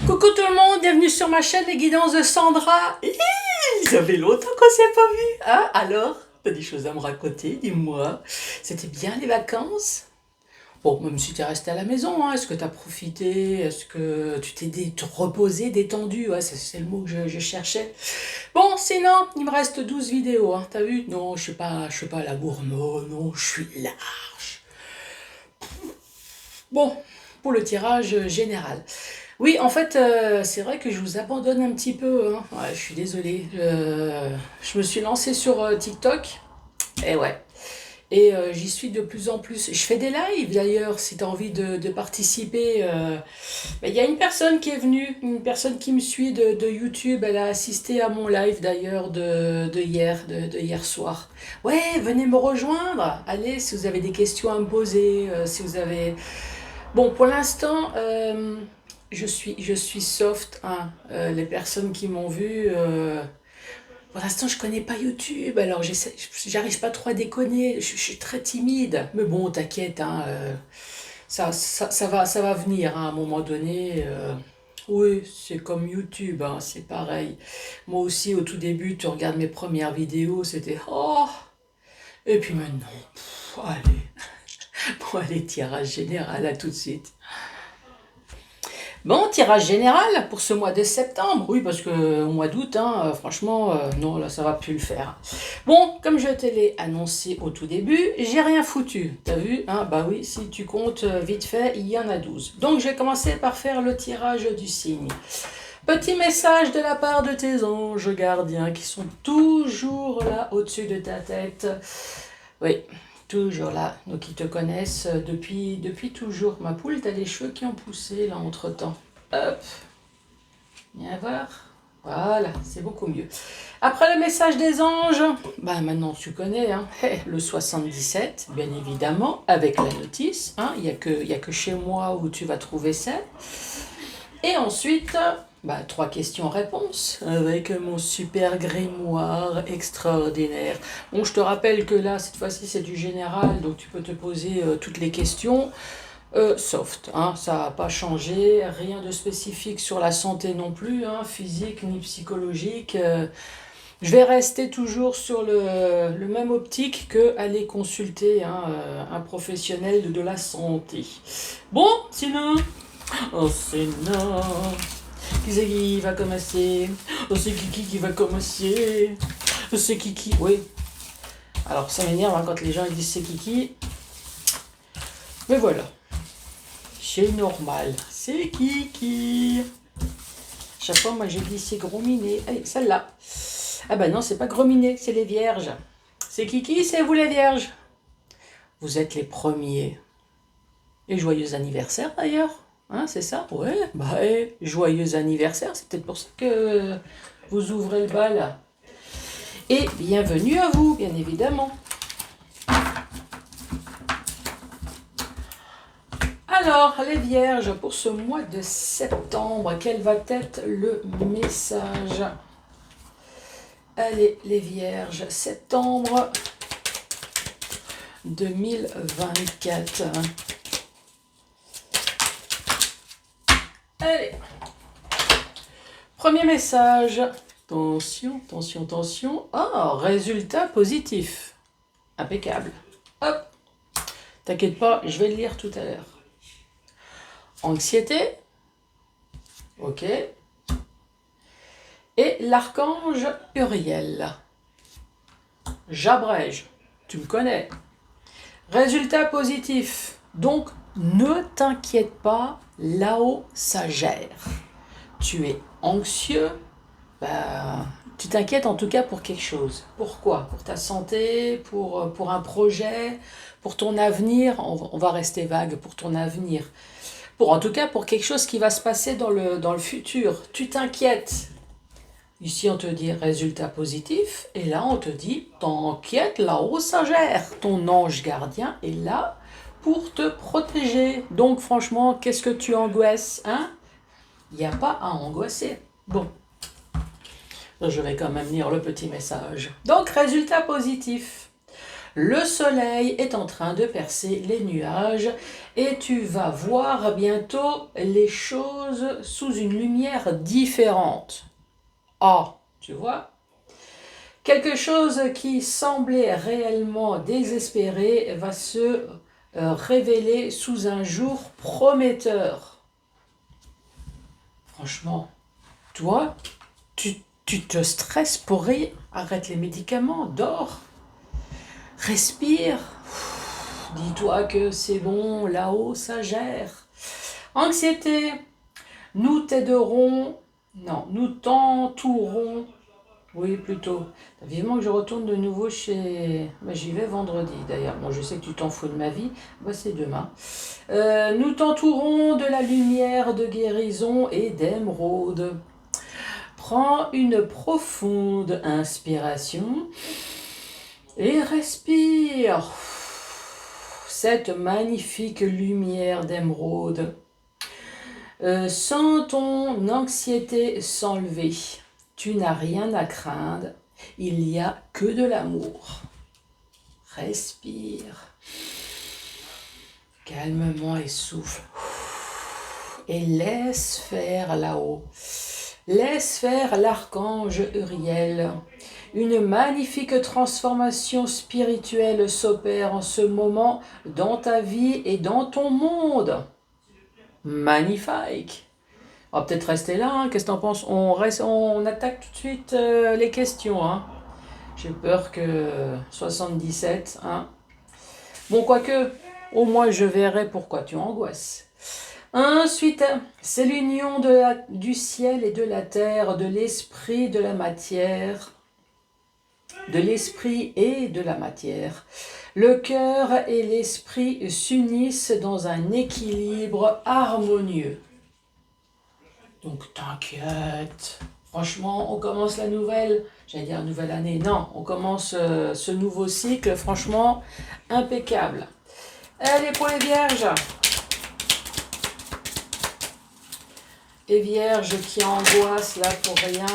Coucou tout le monde, bienvenue sur ma chaîne Les Guidances de Sandra. Ça fait longtemps qu'on s'est pas vu. Hein? Alors, t'as des choses à me raconter, dis-moi. C'était bien les vacances? Bon, même si tu es resté à la maison, hein, est-ce que tu as profité? Est-ce que tu t'es reposé, détendu? Ouais, c'est le mot que je cherchais. Bon, sinon, il me reste 12 vidéos, hein, t'as vu? Non, je suis pas la gourmand, non, je suis large. Bon, pour le tirage général. Oui, en fait, c'est vrai que je vous abandonne un petit peu, hein. Ouais, je suis désolée. Je me suis lancée sur TikTok. Et ouais. Et j'y suis de plus en plus. Je fais des lives d'ailleurs, si tu as envie de participer. Il y a une personne qui est venue, une personne qui me suit de YouTube. Elle a assisté à mon live d'ailleurs de hier soir. Ouais, venez me rejoindre. Allez, si vous avez des questions à me poser, si vous avez... Bon, pour l'instant, je suis soft, hein. Les personnes qui m'ont vu, pour l'instant, je connais pas YouTube, alors j'arrive pas trop à déconner. Je suis très timide. Mais bon, t'inquiète, hein, ça va venir, hein, à un moment donné. Oui, c'est comme YouTube, hein, c'est pareil. Moi aussi, au tout début, tu regardes mes premières vidéos, c'était oh. Et puis maintenant, allez, bon, allez, tirage général, à tout de suite. Bon, tirage général pour ce mois de septembre. Oui, parce que au mois d'août, hein, franchement, non, là, ça va plus le faire. Bon, comme je te l'ai annoncé au tout début, j'ai rien foutu. T'as vu, hein? Bah oui, si tu comptes vite fait, il y en a 12. Donc, je vais commencer par faire le tirage du signe. Petit message de la part de tes anges gardiens qui sont toujours là au-dessus de ta tête. Oui, toujours là, donc ils te connaissent depuis toujours. Ma poule, t'as des cheveux qui ont poussé là entre-temps. Hop, viens voir. Voilà, c'est beaucoup mieux. Après le message des anges, bah maintenant tu connais, hein, le 77, bien évidemment, avec la notice. Hein, il y a que chez moi où tu vas trouver ça. Et ensuite, bah, 3 questions-réponses avec mon super grimoire extraordinaire. Bon, je te rappelle que là, cette fois-ci, c'est du général, donc tu peux te poser toutes les questions. Soft, hein, ça n'a pas changé, rien de spécifique sur la santé non plus, hein, physique ni psychologique. Je vais rester toujours sur le même optique que aller consulter, hein, un professionnel de la santé. Bon, sinon... Oh, sinon... Qui c'est qui va commencer? Oh, c'est qui va commencer? Oh, c'est Kiki, oui. Alors, ça m'énerve, hein, quand les gens ils disent c'est Kiki. Mais voilà. C'est normal. C'est Kiki. Chaque fois, moi, je dis c'est gros minet. Allez, celle-là. Ah ben non, c'est pas gros minet, c'est les vierges. C'est Kiki, c'est vous les vierges. Vous êtes les premiers. Et joyeux anniversaire d'ailleurs. Hein, c'est ça? Ouais, bah joyeux anniversaire, c'est peut-être pour ça que vous ouvrez le bal. Et bienvenue à vous, bien évidemment. Alors, les vierges, pour ce mois de septembre, quel va être le message? Allez, les vierges, septembre 2024. Allez, premier message. Attention, attention, attention. Oh, résultat positif. Impeccable. Hop. T'inquiète pas, je vais le lire tout à l'heure. Anxiété. Ok. Et l'archange Uriel. J'abrège. Tu me connais. Résultat positif. Donc, ne t'inquiète pas, là-haut, ça gère. Tu es anxieux, bah, tu t'inquiètes en tout cas pour quelque chose. Pourquoi? Pour ta santé, pour un projet, pour ton avenir. On va rester vague, pour ton avenir. En tout cas, pour quelque chose qui va se passer dans le futur. Tu t'inquiètes. Ici, on te dit résultat positif. Et là, on te dit t'inquiète, là-haut, ça gère. Ton ange gardien est là pour te protéger. Donc, franchement, qu'est-ce que tu angoisses, hein? Il n'y a pas à angoisser. Bon, je vais quand même lire le petit message. Donc, résultat positif. Le soleil est en train de percer les nuages et tu vas voir bientôt les choses sous une lumière différente. Ah, tu vois? Quelque chose qui semblait réellement désespéré va se révéler sous un jour prometteur. Franchement, toi, tu te stresses pour rien. Arrête les médicaments, dors, respire. Dis-toi que c'est bon, là-haut, ça gère. Anxiété, nous t'aiderons, non, nous t'entourons. Oui, plutôt. Vivement que je retourne de nouveau chez... Bah, j'y vais vendredi, d'ailleurs. Bon, je sais que tu t'en fous de ma vie. Bah, c'est demain. Nous t'entourons de la lumière de guérison et d'émeraude. Prends une profonde inspiration et respire. Cette magnifique lumière d'émeraude. Sens ton anxiété s'enlever. Tu n'as rien à craindre. Il n'y a que de l'amour. Respire. Calmement et souffle. Et laisse faire là-haut. Laisse faire l'archange Uriel. Une magnifique transformation spirituelle s'opère en ce moment dans ta vie et dans ton monde. Magnifique. On va peut-être rester là, hein. Qu'est-ce que t'en penses? On attaque tout de suite les questions. Hein. J'ai peur que 77. Hein. Bon, quoique, au moins je verrai pourquoi tu angoisses. Ensuite, c'est l'union du ciel et de la terre, de l'esprit, de la matière, de l'esprit et de la matière. Le cœur et l'esprit s'unissent dans un équilibre harmonieux. Donc t'inquiète, franchement, on commence la nouvelle, j'allais dire nouvelle année, non, on commence ce nouveau cycle, franchement, impeccable. Allez, pour les vierges. Les vierges qui angoissent là pour rien.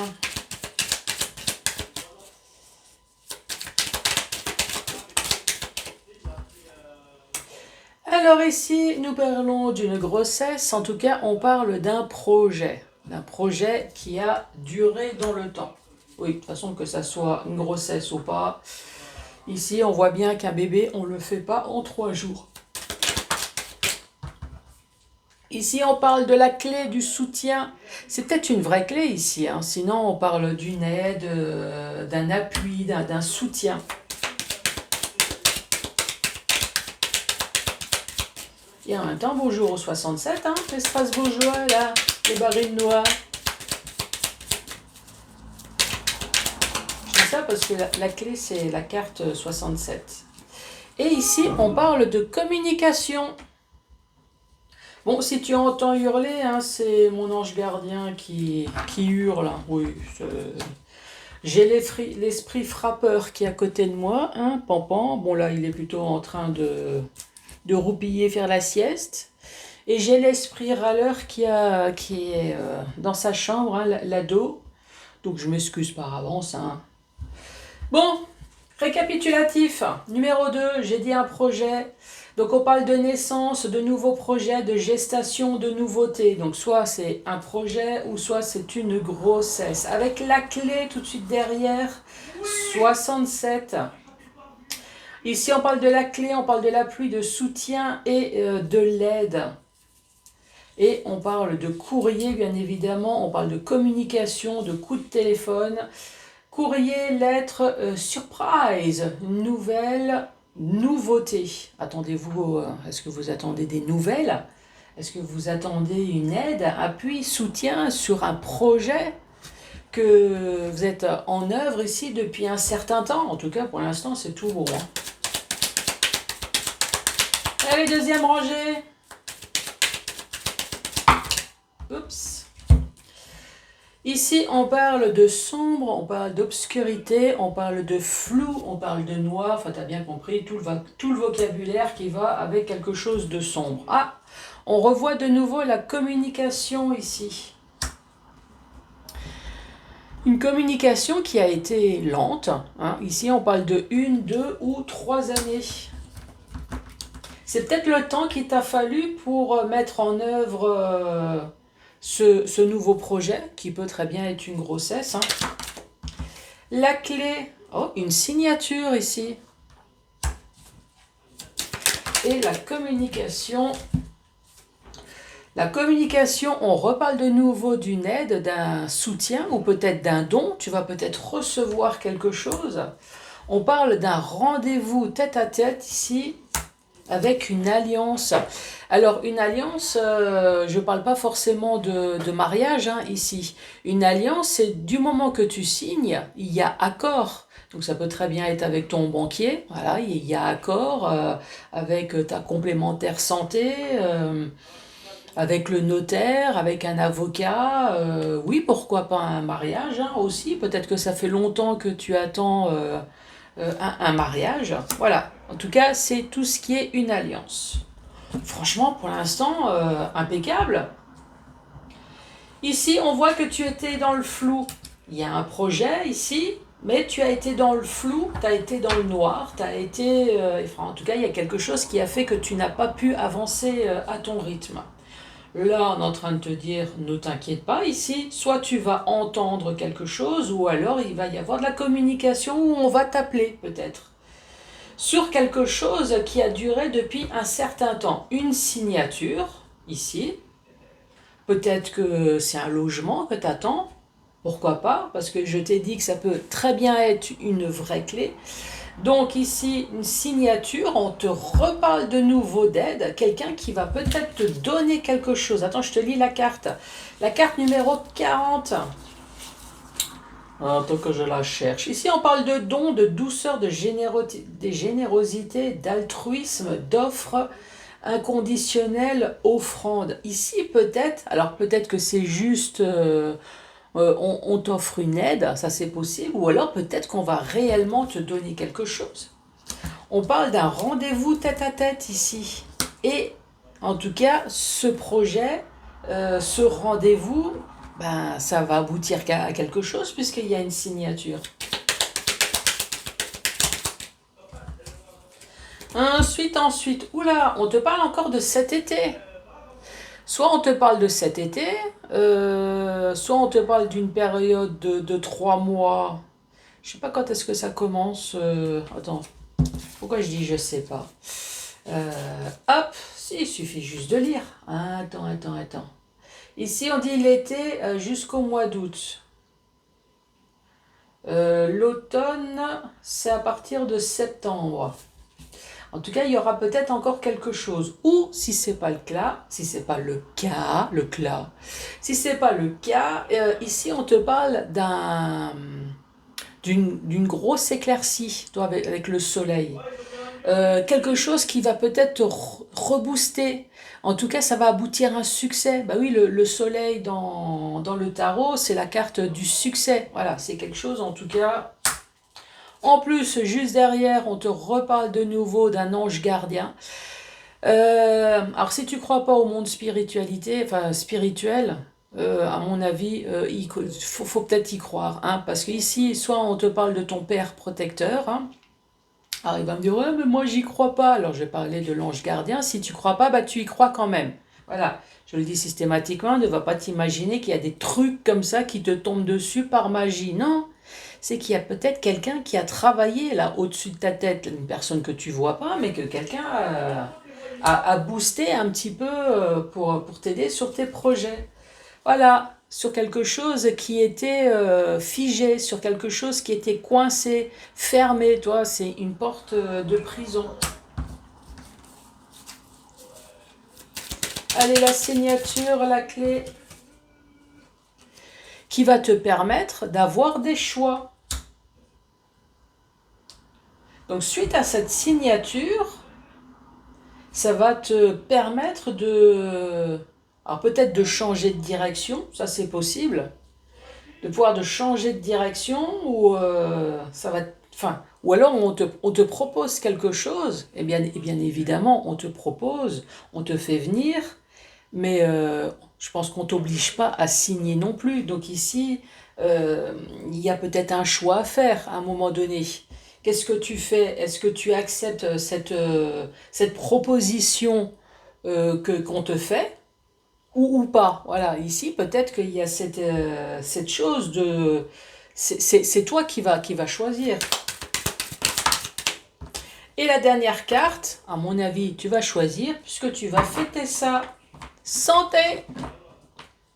Alors ici, nous parlons d'une grossesse, en tout cas, on parle d'un projet qui a duré dans le temps. Oui, de toute façon, que ça soit une grossesse ou pas, ici, on voit bien qu'un bébé, on ne le fait pas en 3 jours. Ici, on parle de la clé du soutien. C'est peut-être une vraie clé ici, hein. Sinon on parle d'une aide, d'un appui, d'un soutien. Et en même temps, bonjour au 67, hein, les Strasbourgeois, là, les barils noirs. Je dis ça parce que la clé, c'est la carte 67. Et ici, on parle de communication. Bon, si tu entends hurler, hein, c'est mon ange gardien qui hurle. Oui, j'ai l'esprit frappeur qui est à côté de moi, hein, Pampan. Bon, là, il est plutôt en train de roupiller, faire la sieste. Et j'ai l'esprit râleur qui est dans sa chambre, hein, l'ado. Donc, je m'excuse par avance. Hein. Bon, récapitulatif. Numéro 2, j'ai dit un projet. Donc, on parle de naissance, de nouveaux projets, de gestation, de nouveautés. Donc, soit c'est un projet ou soit c'est une grossesse. Avec la clé tout de suite derrière, 67. Ici, on parle de la clé, on parle de l'appui, de soutien et de l'aide. Et on parle de courrier, bien évidemment. On parle de communication, de coup de téléphone. Courrier, lettre, surprise, nouvelle, nouveauté. Attendez-vous, est-ce que vous attendez des nouvelles? Est-ce que vous attendez une aide, appui, soutien sur un projet que vous êtes en œuvre ici depuis un certain temps? En tout cas, pour l'instant, c'est tout beau. Hein. Allez, deuxième rangée. Oups. Ici, on parle de sombre, on parle d'obscurité, on parle de flou, on parle de noir. Enfin, tu as bien compris, tout le vocabulaire qui va avec quelque chose de sombre. Ah, on revoit de nouveau la communication ici. Une communication qui a été lente, hein. Ici, on parle de 1, 2 ou 3 années. C'est peut-être le temps qu'il t'a fallu pour mettre en œuvre ce nouveau projet, qui peut très bien être une grossesse, hein. La clé, oh, une signature ici. Et la communication. La communication, on reparle de nouveau d'une aide, d'un soutien ou peut-être d'un don. Tu vas peut-être recevoir quelque chose. On parle d'un rendez-vous tête-à-tête ici avec une alliance. Alors une alliance, je ne parle pas forcément de mariage hein, ici. Une alliance, c'est du moment que tu signes, il y a accord. Donc ça peut très bien être avec ton banquier, voilà, il y a accord avec ta complémentaire santé, avec le notaire, avec un avocat. Oui, pourquoi pas un mariage hein, aussi. Peut-être que ça fait longtemps que tu attends un mariage. Voilà, en tout cas, c'est tout ce qui est une alliance. Franchement, pour l'instant, impeccable. Ici, on voit que tu étais dans le flou. Il y a un projet ici, mais tu as été dans le flou, tu as été dans le noir, tu as été... enfin, en tout cas, il y a quelque chose qui a fait que tu n'as pas pu avancer à ton rythme. Là, on est en train de te dire, ne t'inquiète pas ici, soit tu vas entendre quelque chose, ou alors il va y avoir de la communication où on va t'appeler peut-être. Sur quelque chose qui a duré depuis un certain temps. Une signature, ici. Peut-être que c'est un logement que tu attends. Pourquoi pas? Parce que je t'ai dit que ça peut très bien être une vraie clé. Donc ici, une signature, on te reparle de nouveau d'aide. Quelqu'un qui va peut-être te donner quelque chose. Attends, je te lis la carte. La carte numéro 40. Attends que je la cherche. Ici, on parle de dons, de douceur, de générosité, d'altruisme, d'offres inconditionnelles, offrandes. Ici, peut-être, alors peut-être que c'est juste, on t'offre une aide, ça c'est possible, ou alors peut-être qu'on va réellement te donner quelque chose. On parle d'un rendez-vous tête-à-tête ici. Et en tout cas, ce projet, ce rendez-vous, ben, ça va aboutir à quelque chose puisqu'il y a une signature. Ensuite, oula, on te parle encore de cet été. Soit on te parle de cet été, soit on te parle d'une période de 3 mois. Je sais pas quand est-ce que ça commence. Attends, pourquoi je dis je sais pas. Hop, si, il suffit juste de lire. Attends. Ici, on dit l'été jusqu'au mois d'août. L'automne, c'est à partir de septembre. En tout cas, il y aura peut-être encore quelque chose. Ou si c'est pas le cas, si c'est pas le cas, si c'est pas le cas, ici on te parle d'une grosse éclaircie, toi, avec le soleil. Quelque chose qui va peut-être te rebooster. En tout cas, ça va aboutir à un succès. Bah oui, le soleil dans le tarot, c'est la carte du succès. Voilà, c'est quelque chose en tout cas. En plus, juste derrière, on te reparle de nouveau d'un ange gardien. Alors, si tu crois pas au monde spirituel, à mon avis, il faut peut-être y croire. Hein, parce qu'ici, soit on te parle de ton père protecteur. Hein, alors, il va me dire, ouais, mais moi, j'y crois pas. Alors, je vais parler de l'ange gardien. Si tu crois pas, bah, tu y crois quand même. Voilà, je le dis systématiquement, ne va pas t'imaginer qu'il y a des trucs comme ça qui te tombent dessus par magie. Non, c'est qu'il y a peut-être quelqu'un qui a travaillé là au-dessus de ta tête, une personne que tu vois pas, mais que quelqu'un a boosté un petit peu pour t'aider sur tes projets. Voilà, sur quelque chose qui était figé, sur quelque chose qui était coincé, fermé, toi, c'est une porte de prison. Allez, la signature, la clé, qui va te permettre d'avoir des choix. Donc, suite à cette signature, ça va te permettre alors peut-être de changer de direction, ça c'est possible, de pouvoir de changer de direction ou ça va, enfin, ou alors on te propose quelque chose, et bien évidemment on te propose, on te fait venir, mais je pense qu'on t'oblige pas à signer non plus. Donc ici, il y a peut-être un choix à faire à un moment donné. Qu'est-ce que tu fais? Est-ce que tu acceptes cette proposition qu'on te fait ou pas? Voilà, ici peut-être qu'il y a cette chose de... C'est toi qui va choisir. Et la dernière carte, à mon avis, tu vas choisir, puisque tu vas fêter ça. Santé!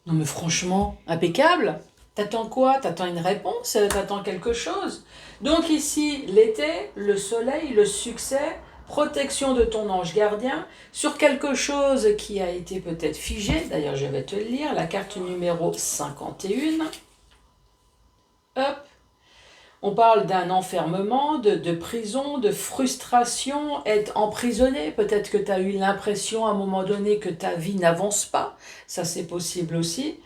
Non mais franchement, impeccable. T'attends quoi? T'attends une réponse? T'attends quelque chose? Donc ici, l'été, le soleil, le succès, protection de ton ange gardien, sur quelque chose qui a été peut-être figé. D'ailleurs, je vais te le lire, la carte numéro 51. Hop. On parle d'un enfermement, de prison, de frustration, être emprisonné. Peut-être que tu as eu l'impression à un moment donné que ta vie n'avance pas. Ça, c'est possible aussi.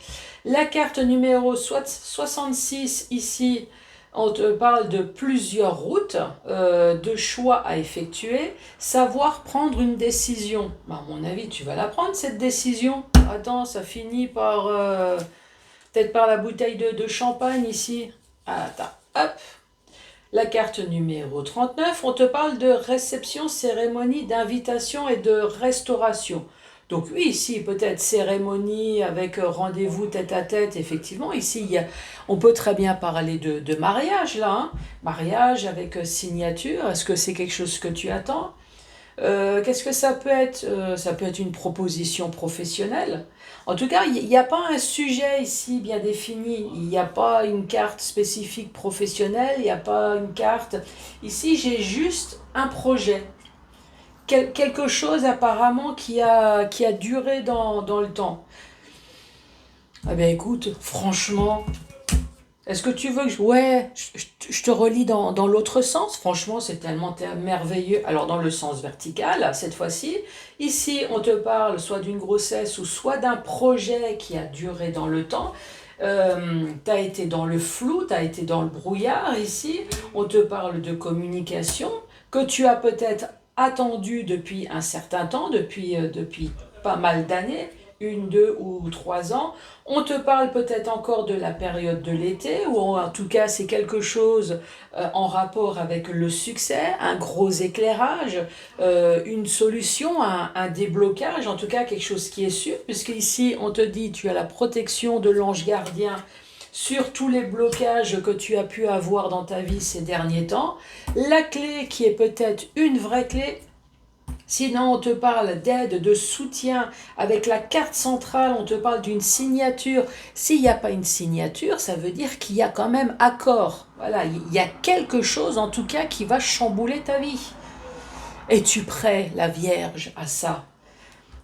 La carte numéro 66, ici, on te parle de plusieurs routes, de choix à effectuer, savoir prendre une décision. À mon avis, tu vas la prendre, cette décision. Attends, ça finit par... peut-être par la bouteille de champagne ici. Attends. Hop, la carte numéro 39, on te parle de réception, cérémonie, d'invitation et de restauration. Donc oui, ici peut-être cérémonie avec rendez-vous tête à tête, effectivement. Ici, on peut très bien parler de mariage là, hein. Mariage avec signature, est-ce que c'est quelque chose que tu attends? Qu'est-ce que ça peut être? Ça peut être une proposition professionnelle. En tout cas, il n'y a pas un sujet ici bien défini. Il n'y a pas une carte spécifique professionnelle. Il n'y a pas une carte. Ici, j'ai juste un projet. Quelque chose apparemment qui a duré dans le temps. Ah ben écoute, franchement, est-ce que tu veux que je... Ouais, je te relis dans l'autre sens. Franchement, c'est tellement merveilleux. Alors, dans le sens vertical, cette fois-ci. Ici, on te parle soit d'une grossesse ou soit d'un projet qui a duré dans le temps. Tu as été dans le flou, tu as été dans le brouillard. Ici, on te parle de communication que tu as peut-être attendu depuis un certain temps, depuis pas mal d'années. 1, 2 ou 3 ans. On te parle peut-être encore de la période de l'été, ou en tout cas c'est quelque chose en rapport avec le succès, un gros éclairage, une solution, un déblocage, en tout cas quelque chose qui est sûr, puisque ici on te dit tu as la protection de l'ange gardien sur tous les blocages que tu as pu avoir dans ta vie ces derniers temps. La clé qui est peut-être une vraie clé. Sinon, on te parle d'aide, de soutien. Avec la carte centrale, on te parle d'une signature. S'il n'y a pas une signature, ça veut dire qu'il y a quand même accord. Voilà, il y a quelque chose en tout cas qui va chambouler ta vie. Es-tu prêt, la Vierge, à ça?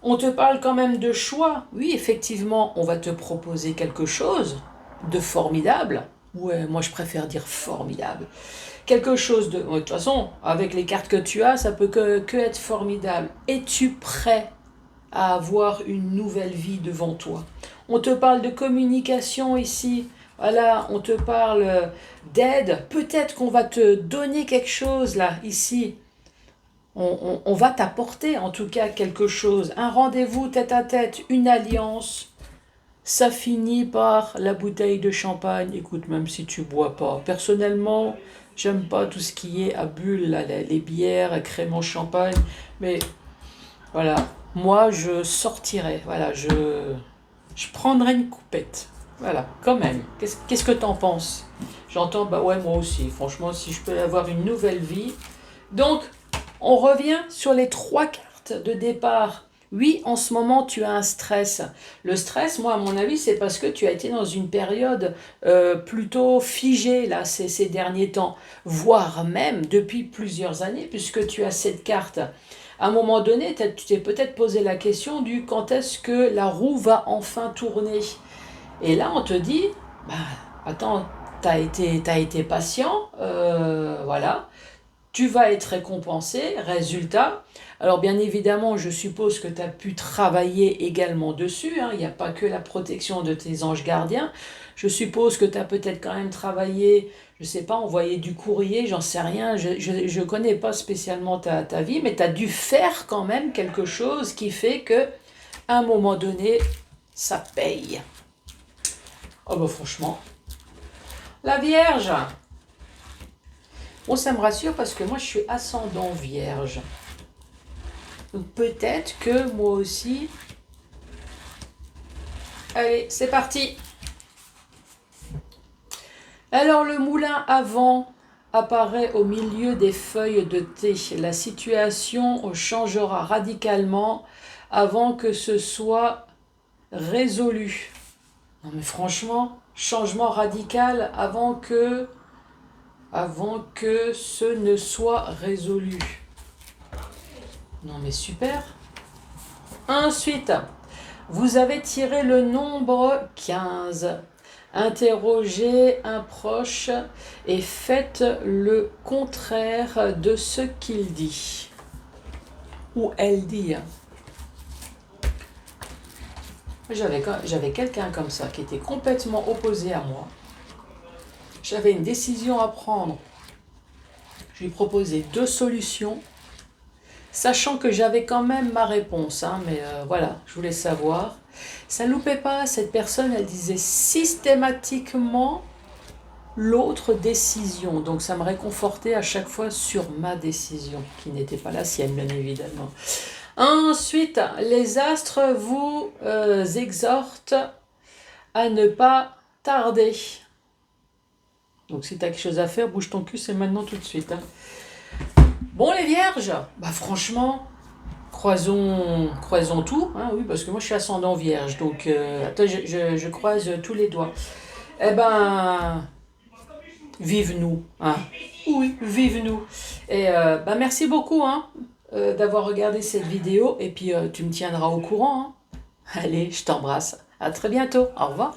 On te parle quand même de choix. Oui, effectivement, on va te proposer quelque chose de formidable. Ouais, moi je préfère dire formidable. Quelque chose de... De toute façon, avec les cartes que tu as, ça peut que être formidable. Es-tu prêt à avoir une nouvelle vie devant toi? On te parle de communication ici. Voilà, on te parle d'aide. Peut-être qu'on va te donner quelque chose là, ici. On va t'apporter en tout cas quelque chose. Un rendez-vous tête à tête, une alliance. Ça finit par la bouteille de champagne. Écoute, même si tu bois pas. Personnellement, j'aime pas tout ce qui est à bulles, là, les bières, crément champagne. Mais voilà, moi je sortirais. Voilà, je prendrais une coupette. Voilà, quand même. Qu'est-ce que t'en penses? J'entends, bah ouais, moi aussi. Franchement, si je peux avoir une nouvelle vie. Donc, on revient sur les 3 cartes de départ. Oui, en ce moment, tu as un stress. Le stress, moi, à mon avis, c'est parce que tu as été dans une période plutôt figée, là, ces derniers temps, voire même depuis plusieurs années, puisque tu as cette carte. À un moment donné, tu t'es peut-être posé la question du quand est-ce que la roue va enfin tourner. Et là, on te dit, bah, attends, t'as été patient, voilà. Tu vas être récompensé, résultat. Alors bien évidemment, je suppose que tu as pu travailler également dessus, hein. Il n'y a pas que la protection de tes anges gardiens. Je suppose que tu as peut-être quand même travaillé, je ne sais pas, envoyé du courrier, j'en sais rien. Je ne connais pas spécialement ta vie, mais tu as dû faire quand même quelque chose qui fait que, à un moment donné, ça paye. Oh bah franchement, La Vierge. Bon, ça me rassure parce que moi, je suis ascendant Vierge. Donc peut-être que moi aussi... Allez, c'est parti. Alors, le moulin à vent apparaît au milieu des feuilles de thé. La situation changera radicalement avant que ce soit résolu. Non mais franchement, changement radical avant que ce ne soit résolu. Non mais super. Ensuite, vous avez tiré le nombre 15. Interrogez un proche et faites le contraire de ce qu'il dit. Ou elle dit. J'avais quelqu'un comme ça qui était complètement opposé à moi. J'avais une décision à prendre. Je lui proposais 2 solutions, sachant que j'avais quand même ma réponse. Mais voilà, je voulais savoir. Ça ne loupait pas, cette personne, elle disait systématiquement l'autre décision. Donc ça me réconfortait à chaque fois sur ma décision, qui n'était pas la sienne, bien évidemment. Ensuite, les astres vous exhortent à ne pas tarder. Donc si tu as quelque chose à faire, bouge ton cul, c'est maintenant tout de suite. Bon les vierges, bah franchement, croisons tout, oui, parce que moi je suis ascendant vierge, donc attends, je croise tous les doigts. Eh ben, vive-nous, oui, vive-nous. Et merci beaucoup d'avoir regardé cette vidéo, et puis tu me tiendras au courant. Allez, je t'embrasse, à très bientôt, au revoir.